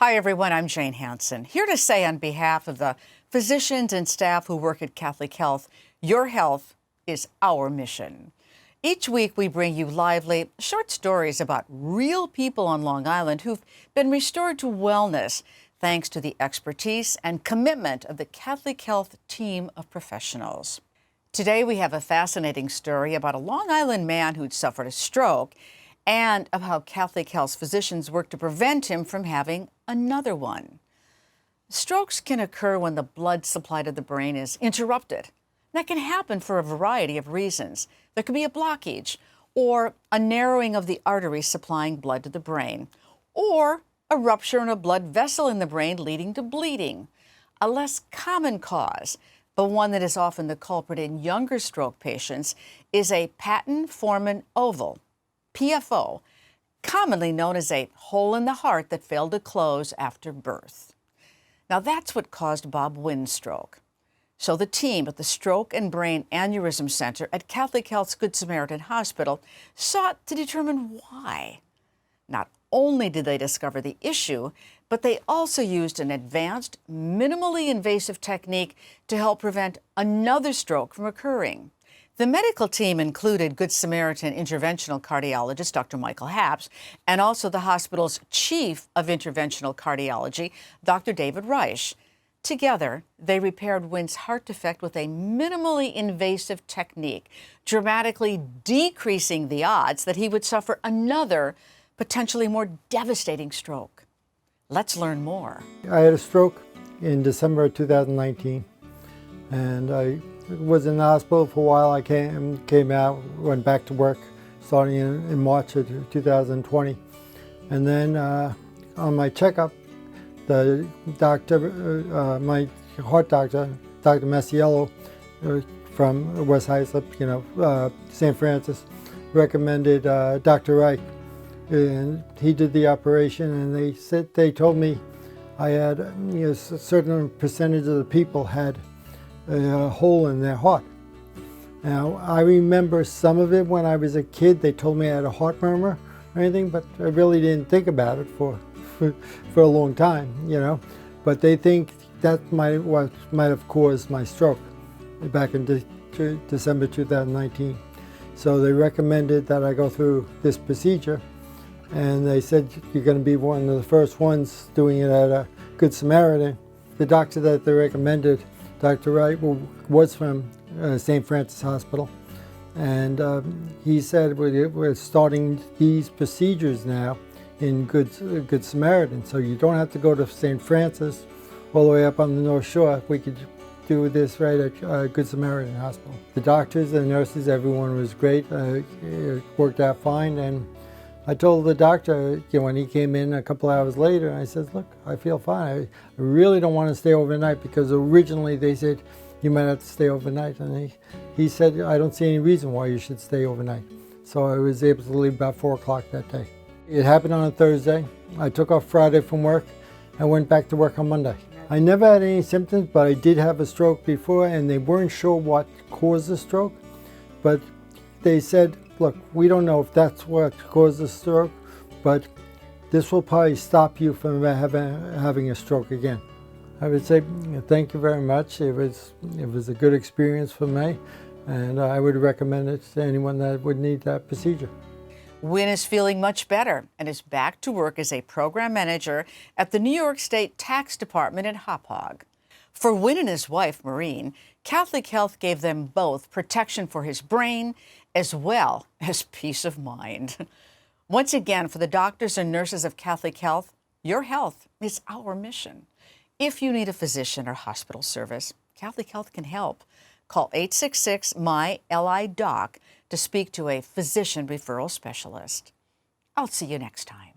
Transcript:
Hi, everyone. I'm Jane Hansen, here to say on behalf of the physicians and staff who work at Catholic Health, your health is our mission. Each week, we bring you lively, short stories about real people on Long Island who've been restored to wellness thanks to the expertise and commitment of the Catholic Health team of professionals. Today, we have a fascinating story about a Long Island man who'd suffered a stroke and of how Catholic Health's physicians work to prevent him from having another one. Strokes can occur when the blood supply to the brain is interrupted. That can happen for a variety of reasons. There could be a blockage, or a narrowing of the artery supplying blood to the brain, or a rupture in a blood vessel in the brain leading to bleeding. A less common cause, but one that is often the culprit in younger stroke patients, is a patent foramen oval, PFO, commonly known as a hole in the heart that failed to close after birth. Now that's what caused Bob Wynne's stroke. So the team at the Stroke and Brain Aneurysm Center at Catholic Health's Good Samaritan Hospital sought to determine why. Not only did they discover the issue, but they also used an advanced, minimally invasive technique to help prevent another stroke from occurring. The medical team included Good Samaritan interventional cardiologist Dr. Michael Haps and also the hospital's chief of interventional cardiology, Dr. David Reich. Together, they repaired Wynne's heart defect with a minimally invasive technique, dramatically decreasing the odds that he would suffer another, potentially more devastating stroke. Let's learn more. I had a stroke in December of 2019, and I was in the hospital for a while. I came out, went back to work starting in March of 2020. And then on my checkup, the doctor, my heart doctor, Dr. Masiello from West Islip, St. Francis, recommended Dr. Reich. And he did the operation, and they told me I had a certain percentage of the people had a hole in their heart. Now, I remember some of it when I was a kid. They told me I had a heart murmur or anything, but I really didn't think about it for a long time, But they think that what might have caused my stroke back in December 2019. So they recommended that I go through this procedure, and they said you're going to be one of the first ones doing it at a Good Samaritan. The doctor that they recommended, Dr. Wright, was from St. Francis Hospital, and he said we're starting these procedures now in Good Samaritan, so you don't have to go to St. Francis all the way up on the North Shore. We could do this right at Good Samaritan Hospital. The doctors, the nurses, everyone was great. It worked out fine, and I told the doctor when he came in a couple hours later, I said, look, I feel fine. I really don't want to stay overnight, because originally they said you might have to stay overnight. And he said, I don't see any reason why you should stay overnight. So I was able to leave about 4 o'clock that day. It happened on a Thursday. I took off Friday from work and went back to work on Monday. I never had any symptoms, but I did have a stroke before, and they weren't sure what caused the stroke. But they said, look, we don't know if that's what caused the stroke, but this will probably stop you from having a stroke again. I would say thank you very much. It was a good experience for me, and I would recommend it to anyone that would need that procedure. Wynne is feeling much better and is back to work as a program manager at the New York State Tax Department in Hop Hog. For Wynne and his wife, Maureen, Catholic Health gave them both protection for his brain as well as peace of mind. Once again, for the doctors and nurses of Catholic Health, your health is our mission. If you need a physician or hospital service, Catholic Health can help. Call 866-MY-LI-DOC to speak to a physician referral specialist. I'll see you next time.